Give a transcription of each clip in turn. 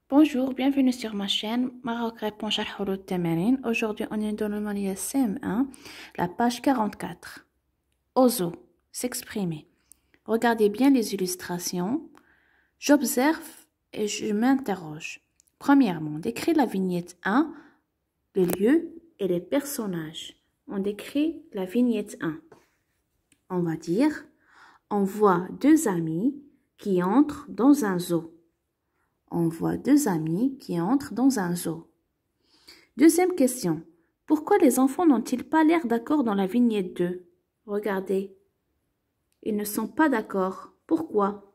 Bonjour, bienvenue sur ma chaîne Maroc répond Sharh Huruf Tamarin. Aujourd'hui, on est dans le manuel CM1, la page 44. Ozo, s'exprimer. Regardez bien les illustrations. J'observe et je m'interroge. Premièrement, décris la vignette 1, le lieu et les personnages. On décrit la vignette 1. On va dire, on voit deux amis qui entrent dans un zoo. On voit deux amis qui entrent dans un zoo. Deuxième question. Pourquoi les enfants n'ont-ils pas l'air d'accord dans la vignette 2? Regardez. Ils ne sont pas d'accord. Pourquoi?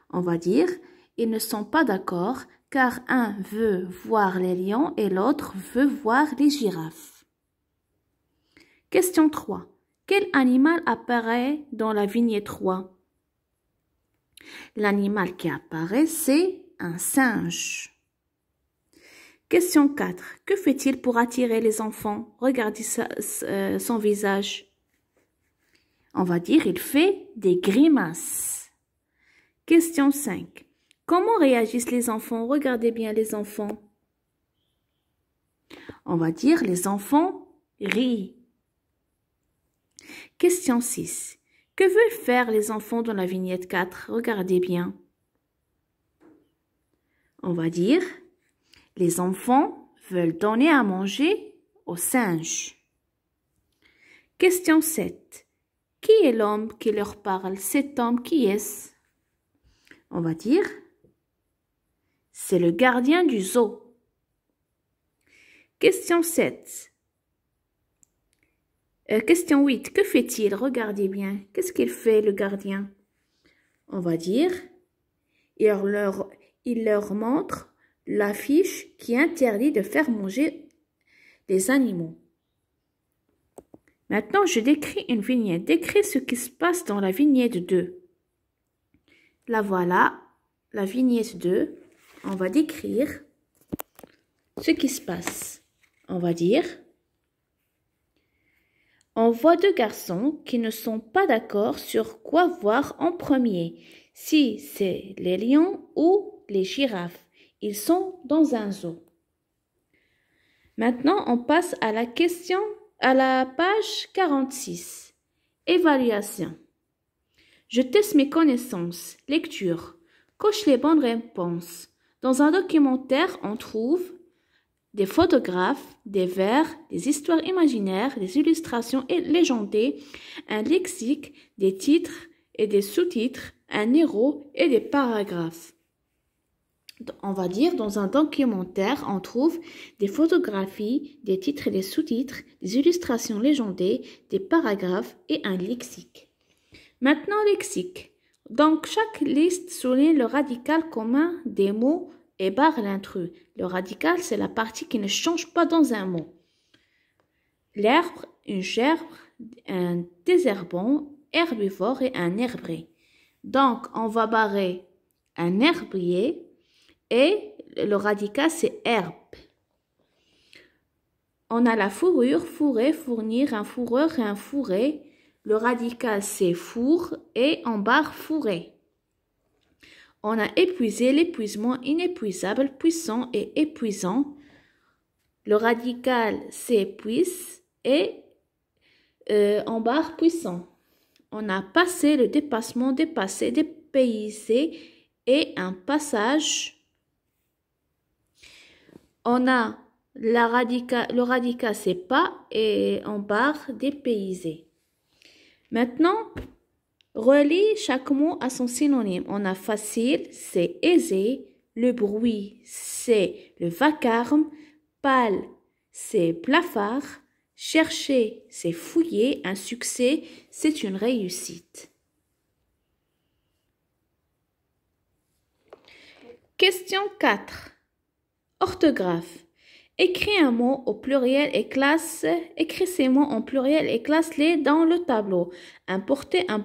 On va dire, ils ne sont pas d'accord car un veut voir les lions et l'autre veut voir les girafes. Question 3. Quel animal apparaît dans la vignette 3? L'animal qui apparaît, c'est un singe. Question 4. Que fait-il pour attirer les enfants? Regardez son visage. On va dire, il fait des grimaces. Question 5. Comment réagissent les enfants? Regardez bien les enfants. On va dire, les enfants rient. Question 6. Que veulent faire les enfants dans la vignette 4? Regardez bien. On va dire, les enfants veulent donner à manger aux singes. Question 7. Qui est l'homme qui leur parle? Cet homme, qui est-ce? On va dire, c'est le gardien du zoo. Question 7. Question 8. Que fait-il? Regardez bien. Qu'est-ce qu'il fait, le gardien? On va dire, il leur montre l'affiche qui interdit de faire manger les animaux. Maintenant, je décris une vignette. Décris ce qui se passe dans la vignette 2. La voilà, la vignette 2. On va décrire ce qui se passe. On va dire, on voit deux garçons qui ne sont pas d'accord sur quoi voir en premier, si c'est les lions ou les girafes. Ils sont dans un zoo. Maintenant, on passe à la page 46. Évaluation. Je teste mes connaissances. Lecture. Coche les bonnes réponses. Dans un documentaire, on trouve des photographes, des vers, des histoires imaginaires, des illustrations légendées, un lexique, des titres et des sous-titres, un héros et des paragraphes. On va dire, dans un documentaire, on trouve des photographies, des titres et des sous-titres, des illustrations légendées, des paragraphes et un lexique. Maintenant, lexique. Donc, chaque liste souligne le radical commun des mots et barre l'intrus. Le radical, c'est la partie qui ne change pas dans un mot. L'herbe, une gerbe, un désherbant, herbivore et un herbier. Donc, on va barrer un herbier et le radical, c'est herbe. On a la fourrure, fourrer, fournir, un fourreur et un fourré. Le radical, c'est four et on barre fourré. On a épuisé, l'épuisement, inépuisable, puissant et épuisant. Le radical, c'est puisse et on barre puissant. On a passé, le dépassement, dépasser, dépayser et un passage. On a le radical, c'est pas et on barre dépayser. Maintenant, relie chaque mot à son synonyme. On a facile, c'est aisé. Le bruit, c'est le vacarme. Pâle, c'est blafard. Chercher, c'est fouiller. Un succès, c'est une réussite. Question 4. Orthographe. Écris un mot au pluriel et écris ces mots en pluriel et classe-les dans le tableau. Un portail, un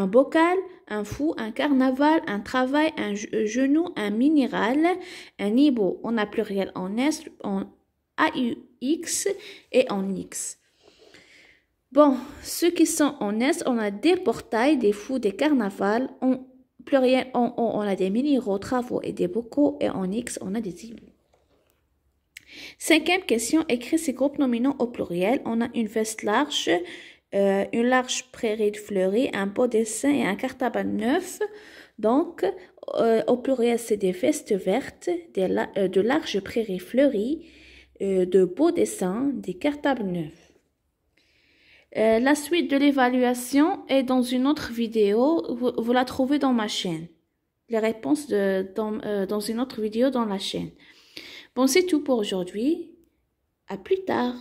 bocal, un fou, un carnaval, un travail, un genou, un minéral, un hibou. On a pluriel en S, en AUX et en X. Bon, ceux qui sont en S, on a des portails, des fous, des carnavals. En Pluriel, en O, on a des mini-rots, travaux et des bocaux. Et en X, on a des îlots. Cinquième question, écrit ces groupes nominaux au pluriel. On a une veste large, une large prairie fleurie, un beau dessin et un cartable neuf. Donc, au pluriel, c'est des vestes vertes, de larges prairies fleuries, de beaux dessins, des cartables neufs. La suite de l'évaluation est dans une autre vidéo. Vous la trouvez dans ma chaîne. Les réponses dans une autre vidéo dans la chaîne. Bon, c'est tout pour aujourd'hui. À plus tard.